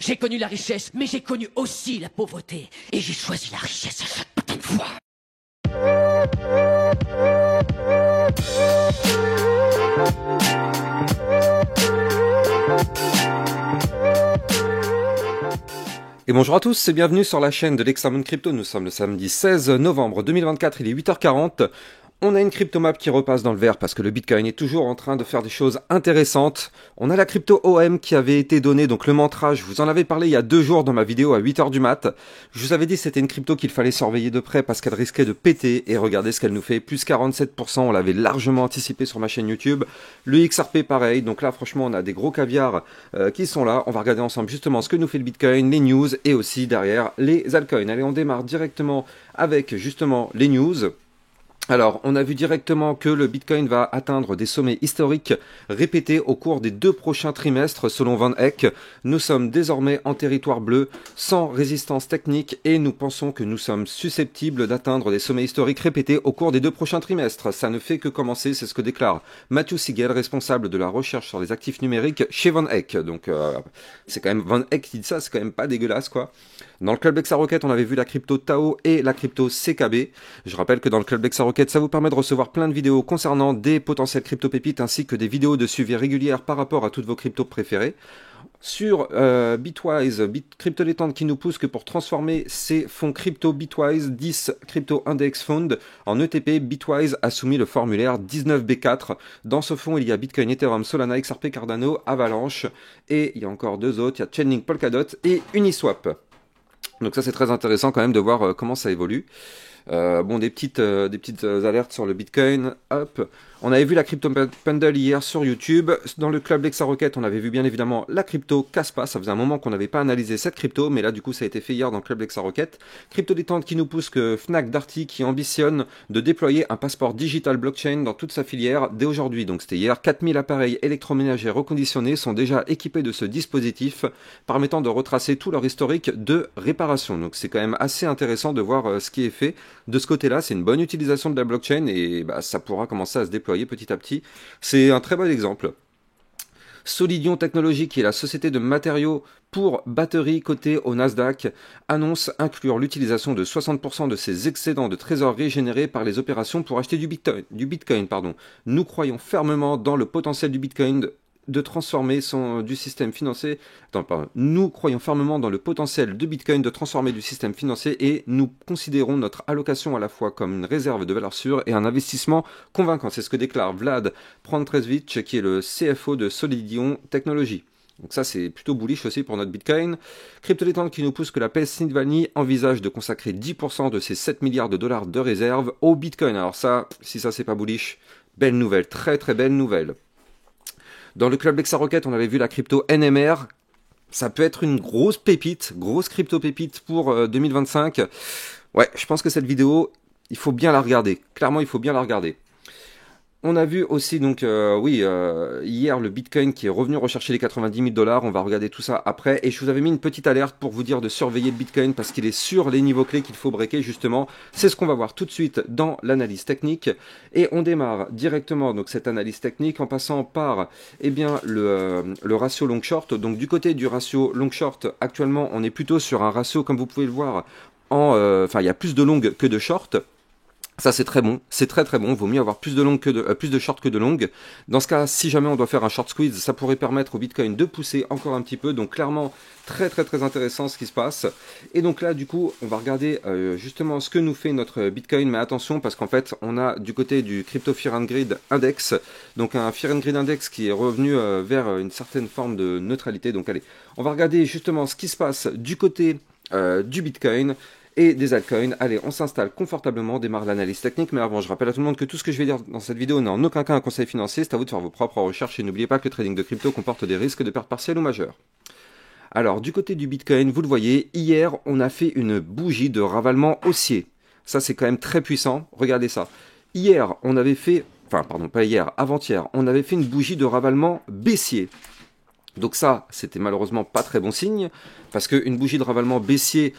J'ai connu la richesse, mais j'ai connu aussi la pauvreté. Et j'ai choisi la richesse à chaque putain de fois. Et bonjour à tous et bienvenue sur la chaîne de l'Extra-Monde Crypto. Nous sommes le samedi 16 novembre 2024, il est 8h40. On a une cryptomap qui repasse dans le vert parce que le Bitcoin est toujours en train de faire des choses intéressantes. On a la crypto OM qui avait été donnée, donc le mantra, je vous en avais parlé il y a 2 jours dans ma vidéo à 8h du mat. Je vous avais dit que c'était une crypto qu'il fallait surveiller de près parce qu'elle risquait de péter et regardez ce qu'elle nous fait, plus 47%, on l'avait largement anticipé sur ma chaîne YouTube. Le XRP pareil, donc là franchement on a des gros caviars qui sont là. On va regarder ensemble justement ce que nous fait le Bitcoin, les news et aussi derrière les altcoins. Allez, on démarre directement avec justement les news. Alors, on a vu directement que le Bitcoin va atteindre des sommets historiques répétés au cours des 2 prochains trimestres selon Van Eck. Nous sommes désormais en territoire bleu, sans résistance technique et nous pensons que nous sommes susceptibles d'atteindre des sommets historiques répétés au cours des 2 prochains trimestres. Ça ne fait que commencer, c'est ce que déclare Matthew Siegel, responsable de la recherche sur les actifs numériques chez Van Eck. Donc, c'est quand même Van Eck qui dit ça, c'est quand même pas dégueulasse, quoi. Dans le Club Rocket, on avait vu la crypto Tao et la crypto CKB. Je rappelle que dans le Club Rocket, ça vous permet de recevoir plein de vidéos concernant des potentielles crypto pépites ainsi que des vidéos de suivi régulières par rapport à toutes vos cryptos préférées. Sur Bitwise, Crypto Détente qui nous pousse que pour transformer ses fonds crypto Bitwise 10 Crypto Index Fund en ETP, Bitwise a soumis le formulaire 19B4. Dans ce fonds, il y a Bitcoin, Ethereum, Solana, XRP, Cardano, Avalanche et il y a encore 2 autres, il y a Chainlink, Polkadot et Uniswap. Donc ça c'est très intéressant quand même de voir comment ça évolue. Bon, des petites alertes sur le Bitcoin. Hop. On avait vu la crypto Pendle hier sur YouTube. Dans le club Lexa Rocket, on avait vu bien évidemment la crypto Kaspa. Ça faisait un moment qu'on n'avait pas analysé cette crypto, mais là du coup ça a été fait hier dans le club Lexa Rocket. Crypto Détente qui nous pousse que Fnac Darty qui ambitionne de déployer un passeport digital blockchain dans toute sa filière dès aujourd'hui. Donc c'était hier. 4000 appareils électroménagers reconditionnés sont déjà équipés de ce dispositif permettant de retracer tout leur historique de réparation. Donc c'est quand même assez intéressant de voir ce qui est fait. De ce côté-là, c'est une bonne utilisation de la blockchain et ça pourra commencer à se déployer petit à petit. C'est un très bon exemple. Solidion Technologies, qui est la société de matériaux pour batteries cotée au Nasdaq, annonce inclure l'utilisation de 60% de ses excédents de trésorerie générés par les opérations pour acheter du Bitcoin. Nous croyons fermement dans le potentiel du Bitcoin de transformer du système financier. Nous croyons fermement dans le potentiel de Bitcoin de transformer du système financier et nous considérons notre allocation à la fois comme une réserve de valeur sûre et un investissement convaincant. C'est ce que déclare Vlad Prantrevic, qui est le CFO de Solidion Technologies. Donc ça c'est plutôt bullish aussi pour notre Bitcoin. Crypto Détente qui nous pousse que la Pennsylvanie envisage de consacrer 10% de ses 7 milliards de dollars de réserves au Bitcoin. Alors ça, si ça c'est pas bullish, belle nouvelle, très très belle nouvelle. Dans le club Lexa Rocket, on avait vu la crypto NMR. Ça peut être une grosse pépite, grosse crypto pépite pour 2025. Ouais, je pense que cette vidéo, il faut bien la regarder. Clairement, il faut bien la regarder. On a vu aussi donc hier le Bitcoin qui est revenu rechercher les 90 000 $. On va regarder tout ça après. Et je vous avais mis une petite alerte pour vous dire de surveiller le Bitcoin parce qu'il est sur les niveaux clés qu'il faut breaker justement. C'est ce qu'on va voir tout de suite dans l'analyse technique. Et on démarre directement donc cette analyse technique en passant par le ratio long short. Donc du côté du ratio long short, actuellement on est plutôt sur un ratio comme vous pouvez le voir il y a plus de long que de short. Ça c'est très bon, c'est très très bon, vaut mieux avoir plus de short que de long. Dans ce cas, si jamais on doit faire un short squeeze, ça pourrait permettre au Bitcoin de pousser encore un petit peu, donc clairement très très très intéressant ce qui se passe. Et donc là du coup, on va regarder justement ce que nous fait notre Bitcoin, mais attention parce qu'en fait, on a du côté du Crypto Fear and Greed Index, donc un Fear and Greed Index qui est revenu vers une certaine forme de neutralité. Donc allez, on va regarder justement ce qui se passe du côté du Bitcoin et des altcoins. Allez, on s'installe confortablement, on démarre l'analyse technique, mais avant, je rappelle à tout le monde que tout ce que je vais dire dans cette vidéo n'est en aucun cas un conseil financier, c'est à vous de faire vos propres recherches et n'oubliez pas que le trading de crypto comporte des risques de pertes partielles ou majeures. Alors, du côté du Bitcoin, vous le voyez, hier, on a fait une bougie de ravalement haussier. Ça, c'est quand même très puissant, regardez ça. Hier, on avait fait, avant-hier, on avait fait une bougie de ravalement baissier. Donc ça, c'était malheureusement pas très bon signe, parce qu'une bougie de ravalement baissier,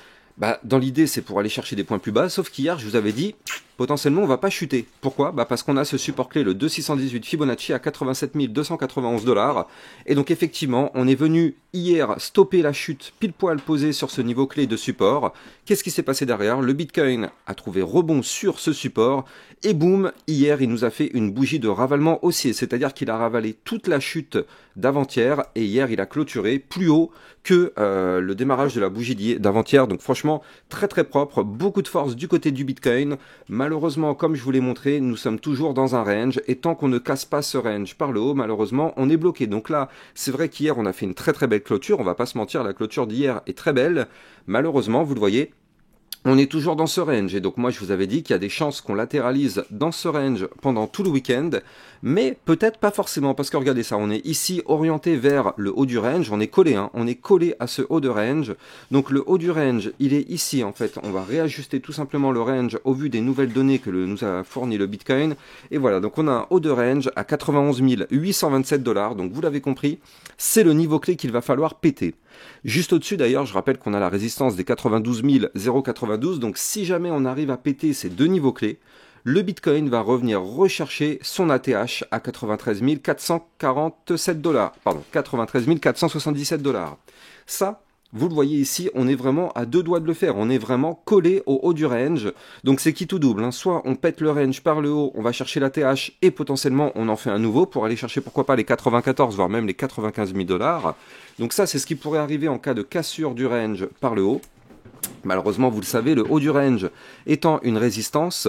dans l'idée, c'est pour aller chercher des points plus bas, sauf qu'hier, je vous avais dit, potentiellement on va pas chuter. Pourquoi? Parce qu'on a ce support clé, le 2618 Fibonacci à 87 291 $. Et donc effectivement, on est venu hier stopper la chute pile poil posée sur ce niveau clé de support. Qu'est-ce qui s'est passé derrière? Le Bitcoin a trouvé rebond sur ce support et boum, hier il nous a fait une bougie de ravalement haussier, c'est-à-dire qu'il a ravalé toute la chute d'avant-hier et hier il a clôturé plus haut que le démarrage de la bougie d'avant-hier. Donc franchement, très très propre, beaucoup de force du côté du Bitcoin. Malheureusement, comme je vous l'ai montré, nous sommes toujours dans un range et tant qu'on ne casse pas ce range par le haut, malheureusement, on est bloqué. Donc là, c'est vrai qu'hier, on a fait une très très belle clôture. On va pas se mentir, la clôture d'hier est très belle. Malheureusement, vous le voyez, on est toujours dans ce range et donc moi je vous avais dit qu'il y a des chances qu'on latéralise dans ce range pendant tout le week-end, mais peut-être pas forcément parce que regardez ça, on est ici orienté vers le haut du range, on est collé, on est collé à ce haut de range, donc le haut du range il est ici en fait, on va réajuster tout simplement le range au vu des nouvelles données que nous a fourni le Bitcoin, et voilà, donc on a un haut de range à 91 827 $, donc vous l'avez compris, c'est le niveau clé qu'il va falloir péter. Juste au-dessus d'ailleurs, je rappelle qu'on a la résistance des 92 092, donc si jamais on arrive à péter ces deux niveaux clés, le Bitcoin va revenir rechercher son ATH à 93 447 $, pardon, 93 477 $. Ça, vous le voyez ici, on est vraiment à deux doigts de le faire, on est vraiment collé au haut du range, donc c'est qui tout double, soit on pète le range par le haut, on va chercher l'ATH et potentiellement on en fait un nouveau pour aller chercher pourquoi pas les 94 voire même les 95 000 $. Donc ça c'est ce qui pourrait arriver en cas de cassure du range par le haut. Malheureusement vous le savez, le haut du range étant une résistance,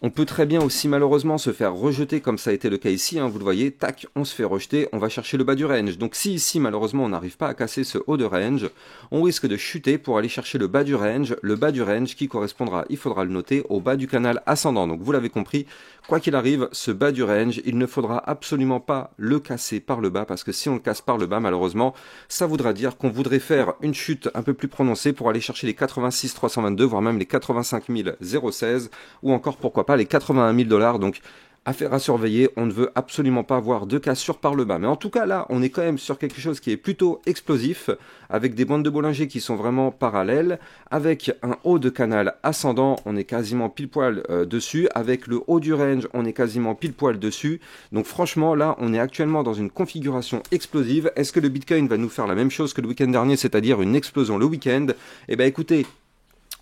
on peut très bien aussi malheureusement se faire rejeter comme ça a été le cas ici, vous le voyez, tac, on se fait rejeter, on va chercher le bas du range. Donc si ici malheureusement on n'arrive pas à casser ce haut de range, on risque de chuter pour aller chercher le bas du range qui correspondra, il faudra le noter, au bas du canal ascendant. Donc vous l'avez compris, quoi qu'il arrive, ce bas du range, il ne faudra absolument pas le casser par le bas, parce que si on le casse par le bas, malheureusement, ça voudra dire qu'on voudrait faire une chute un peu plus prononcée pour aller chercher les 86 322, voire même les 85 016, ou encore pourquoi pas les 81 000 $, donc affaire à surveiller, on ne veut absolument pas avoir de cassure par le bas. Mais en tout cas là, on est quand même sur quelque chose qui est plutôt explosif, avec des bandes de Bollinger qui sont vraiment parallèles, avec un haut de canal ascendant, on est quasiment pile poil dessus, avec le haut du range, on est quasiment pile poil dessus. Donc franchement là, on est actuellement dans une configuration explosive. Est-ce que le Bitcoin va nous faire la même chose que le week-end dernier, c'est-à-dire une explosion le week-end? Eh bien écoutez,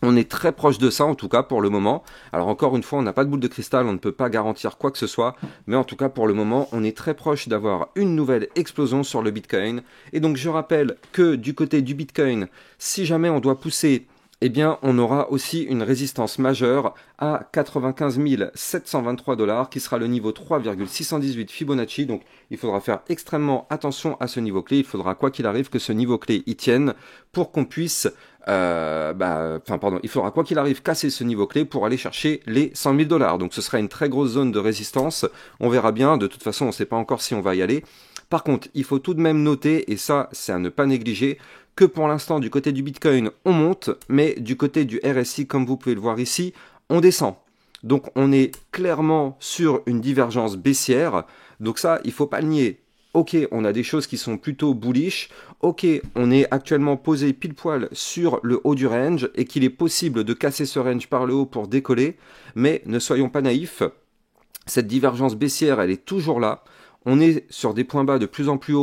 on est très proche de ça, en tout cas pour le moment. Alors encore une fois, on n'a pas de boule de cristal, on ne peut pas garantir quoi que ce soit. Mais en tout cas pour le moment, on est très proche d'avoir une nouvelle explosion sur le Bitcoin. Et donc je rappelle que du côté du Bitcoin, si jamais on doit pousser, eh bien on aura aussi une résistance majeure à 95 723 $, qui sera le niveau 3,618 Fibonacci. Donc il faudra faire extrêmement attention à ce niveau clé. Il faudra quoi qu'il arrive que ce niveau clé y tienne pour qu'on puisse... il faudra quoi qu'il arrive casser ce niveau clé pour aller chercher les 100 000 $. Donc ce sera une très grosse zone de résistance. On verra bien. De toute façon, on ne sait pas encore si on va y aller. Par contre, il faut tout de même noter, et ça, c'est à ne pas négliger, que pour l'instant, du côté du Bitcoin, on monte, mais du côté du RSI, comme vous pouvez le voir ici, on descend. Donc on est clairement sur une divergence baissière. Donc ça, il ne faut pas le nier. Ok, on a des choses qui sont plutôt bullish. Ok, on est actuellement posé pile poil sur le haut du range et qu'il est possible de casser ce range par le haut pour décoller. Mais ne soyons pas naïfs, cette divergence baissière, elle est toujours là. On est sur des points bas de plus en plus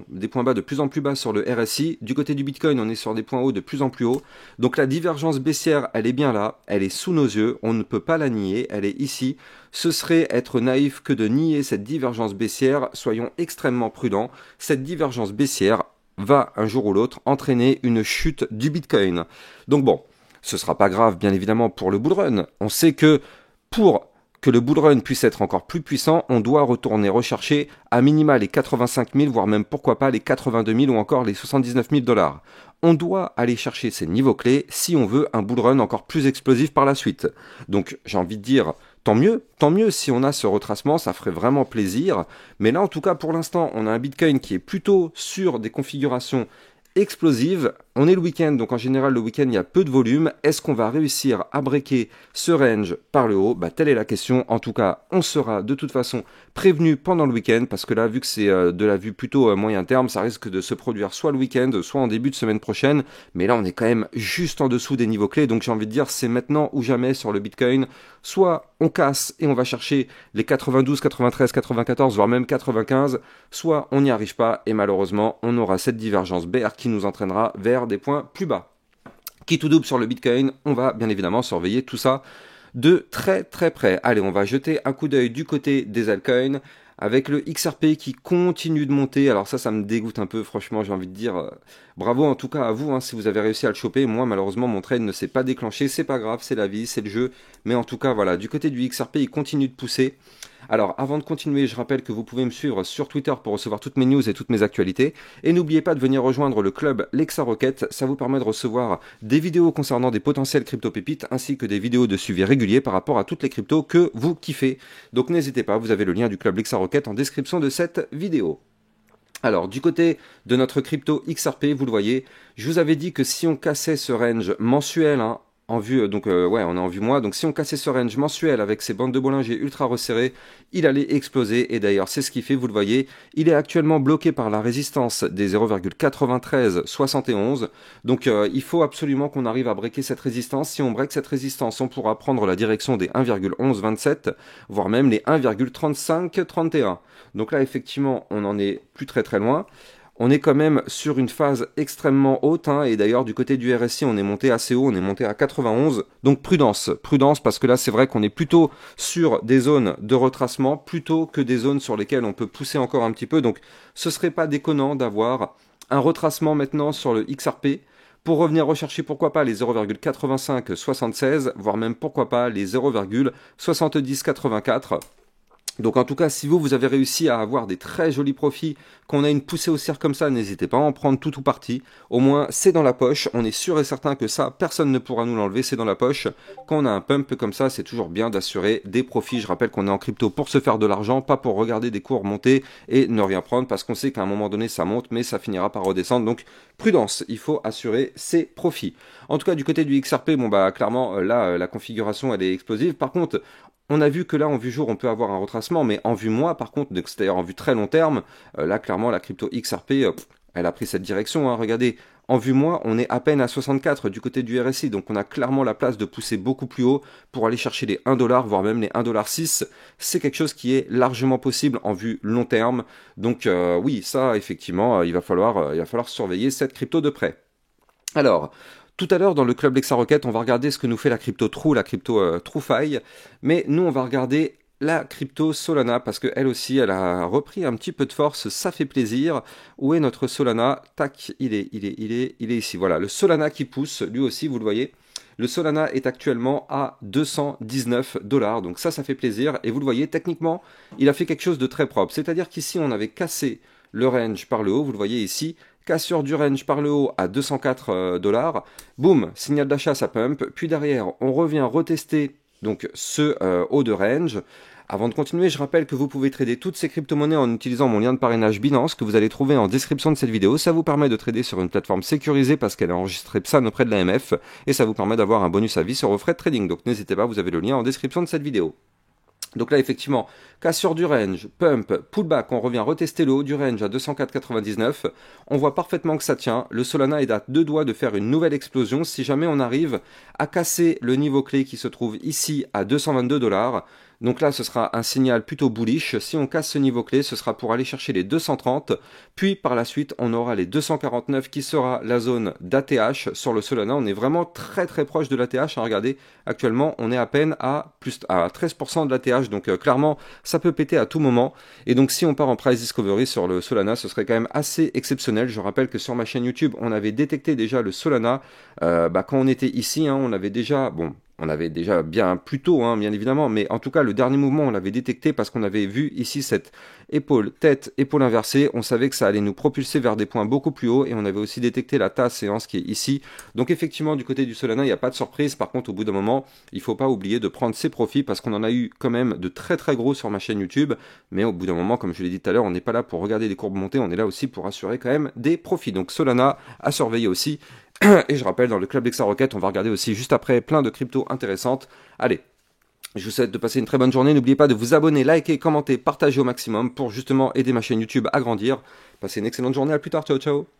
des points bas de plus en plus bas sur le RSI. Du côté du Bitcoin, on est sur des points hauts de plus en plus hauts. Donc la divergence baissière, elle est bien là, elle est sous nos yeux, on ne peut pas la nier, elle est ici. Ce serait être naïf que de nier cette divergence baissière, soyons extrêmement prudents. Cette divergence baissière va un jour ou l'autre entraîner une chute du Bitcoin. Donc bon, ce sera pas grave bien évidemment pour le bull run. On sait que pour que le bull run puisse être encore plus puissant, on doit retourner rechercher à minima les 85 000, voire même pourquoi pas les 82 000 ou encore les 79 000 $. On doit aller chercher ces niveaux clés si on veut un bull run encore plus explosif par la suite. Donc j'ai envie de dire, tant mieux si on a ce retracement, ça ferait vraiment plaisir. Mais là en tout cas pour l'instant, on a un Bitcoin qui est plutôt sur des configurations explosive. On est le week-end, donc en général le week-end il y a peu de volume. Est-ce qu'on va réussir à breaker ce range par le haut? Telle est la question. En tout cas, on sera de toute façon prévenu pendant le week-end, parce que là, vu que c'est de la vue plutôt moyen terme, ça risque de se produire soit le week-end, soit en début de semaine prochaine. Mais là, on est quand même juste en dessous des niveaux clés, donc j'ai envie de dire c'est maintenant ou jamais sur le Bitcoin. Soit on casse et on va chercher les 92, 93, 94, voire même 95, soit on n'y arrive pas et malheureusement on aura cette divergence bear qui nous entraînera vers des points plus bas. Qui tout double sur le Bitcoin, on va bien évidemment surveiller tout ça de très très près. Allez, on va jeter un coup d'œil du côté des altcoins avec le XRP qui continue de monter. Alors ça me dégoûte un peu, franchement, j'ai envie de dire bravo en tout cas à vous, si vous avez réussi à le choper. Moi, malheureusement, mon trade ne s'est pas déclenché, c'est pas grave, c'est la vie, c'est le jeu. Mais en tout cas, voilà, du côté du XRP, il continue de pousser. Alors, avant de continuer, je rappelle que vous pouvez me suivre sur Twitter pour recevoir toutes mes news et toutes mes actualités. Et n'oubliez pas de venir rejoindre le club Lexa Rocket. Ça vous permet de recevoir des vidéos concernant des potentielles crypto-pépites, ainsi que des vidéos de suivi régulier par rapport à toutes les cryptos que vous kiffez. Donc n'hésitez pas, vous avez le lien du club Lexa Rocket en description de cette vidéo. Alors, du côté de notre crypto XRP, vous le voyez, je vous avais dit que si on cassait ce range mensuel, en vue, donc ouais, on est en vue mois, donc si on cassait ce range mensuel avec ces bandes de Bollinger ultra resserrées, il allait exploser, et d'ailleurs c'est ce qu'il fait, vous le voyez, il est actuellement bloqué par la résistance des 0,9371, donc il faut absolument qu'on arrive à breaker cette résistance. Si on break cette résistance, on pourra prendre la direction des 1,1127, voire même les 1,3531, donc là effectivement on en est plus très très loin. On est quand même sur une phase extrêmement haute, et d'ailleurs du côté du RSI on est monté assez haut, on est monté à 91, donc prudence parce que là c'est vrai qu'on est plutôt sur des zones de retracement plutôt que des zones sur lesquelles on peut pousser encore un petit peu, donc ce serait pas déconnant d'avoir un retracement maintenant sur le XRP pour revenir rechercher pourquoi pas les 0,8576, voire même pourquoi pas les 0,7084. Donc en tout cas, si vous avez réussi à avoir des très jolis profits, qu'on a une poussée haussière comme ça, n'hésitez pas à en prendre tout ou partie. Au moins, c'est dans la poche. On est sûr et certain que ça, personne ne pourra nous l'enlever, c'est dans la poche. Quand on a un pump comme ça, c'est toujours bien d'assurer des profits. Je rappelle qu'on est en crypto pour se faire de l'argent, pas pour regarder des cours monter et ne rien prendre, parce qu'on sait qu'à un moment donné, ça monte, mais ça finira par redescendre. Donc prudence, il faut assurer ses profits. En tout cas, du côté du XRP, clairement, là, la configuration, elle est explosive. Par contre, on a vu que là, en vue jour, on peut avoir un retracement, mais en vue mois, par contre, c'est-à-dire en vue très long terme, là, clairement, la crypto XRP, elle a pris cette direction. Regardez, en vue mois, on est à peine à 64 du côté du RSI, donc on a clairement la place de pousser beaucoup plus haut pour aller chercher les 1$, voire même les 1,6$. C'est quelque chose qui est largement possible en vue long terme. Donc oui, ça, effectivement, il va falloir surveiller cette crypto de près. Alors, tout à l'heure, dans le club Lexa Rocket, on va regarder ce que nous fait la crypto True, la crypto TrueFi. Mais nous, on va regarder la crypto Solana, parce qu'elle aussi, elle a repris un petit peu de force, ça fait plaisir. Où est notre Solana? Tac, il est ici. Voilà, le Solana qui pousse, lui aussi, vous le voyez. Le Solana est actuellement à 219$, donc ça fait plaisir. Et vous le voyez, techniquement, il a fait quelque chose de très propre. C'est-à-dire qu'ici, on avait cassé le range par le haut, vous le voyez ici. Cassure du range par le haut à 204$, boum, signal d'achat, ça pump, puis derrière, on revient retester donc ce haut de range. Avant de continuer, je rappelle que vous pouvez trader toutes ces crypto-monnaies en utilisant mon lien de parrainage Binance que vous allez trouver en description de cette vidéo. Ça vous permet de trader sur une plateforme sécurisée parce qu'elle a enregistré PSAN auprès de l'AMF et ça vous permet d'avoir un bonus à vie sur vos frais de trading. Donc n'hésitez pas, vous avez le lien en description de cette vidéo. Donc là, effectivement, cassure du range, pump, pullback, on revient retester le haut du range à 204,99. On voit parfaitement que ça tient. Le Solana est à deux doigts de faire une nouvelle explosion si jamais on arrive à casser le niveau clé qui se trouve ici à 222$. Donc là, ce sera un signal plutôt bullish. Si on casse ce niveau clé, ce sera pour aller chercher les 230. Puis par la suite, on aura les 249 qui sera la zone d'ATH sur le Solana. On est vraiment très très proche de l'ATH. Regardez, actuellement, on est à peine à 13% de l'ATH. Donc clairement, ça peut péter à tout moment. Et donc si on part en price discovery sur le Solana, ce serait quand même assez exceptionnel. Je rappelle que sur ma chaîne YouTube, on avait détecté déjà le Solana quand on était ici. On avait déjà, on avait déjà bien plus tôt, hein, bien évidemment, mais en tout cas, le dernier mouvement, on l'avait détecté parce qu'on avait vu ici cette épaule, tête, épaule inversée. On savait que ça allait nous propulser vers des points beaucoup plus hauts et on avait aussi détecté la tasse séance qui est ici. Donc effectivement, du côté du Solana, il n'y a pas de surprise. Par contre, au bout d'un moment, il ne faut pas oublier de prendre ses profits parce qu'on en a eu quand même de très très gros sur ma chaîne YouTube. Mais au bout d'un moment, comme je l'ai dit tout à l'heure, on n'est pas là pour regarder les courbes monter, on est là aussi pour assurer quand même des profits. Donc Solana à surveiller aussi. Et je rappelle, dans le club d'Exa Rocket, on va regarder aussi juste après plein de cryptos intéressantes. Allez, je vous souhaite de passer une très bonne journée. N'oubliez pas de vous abonner, liker, commenter, partager au maximum pour justement aider ma chaîne YouTube à grandir. Passez une excellente journée, à plus tard, ciao ciao.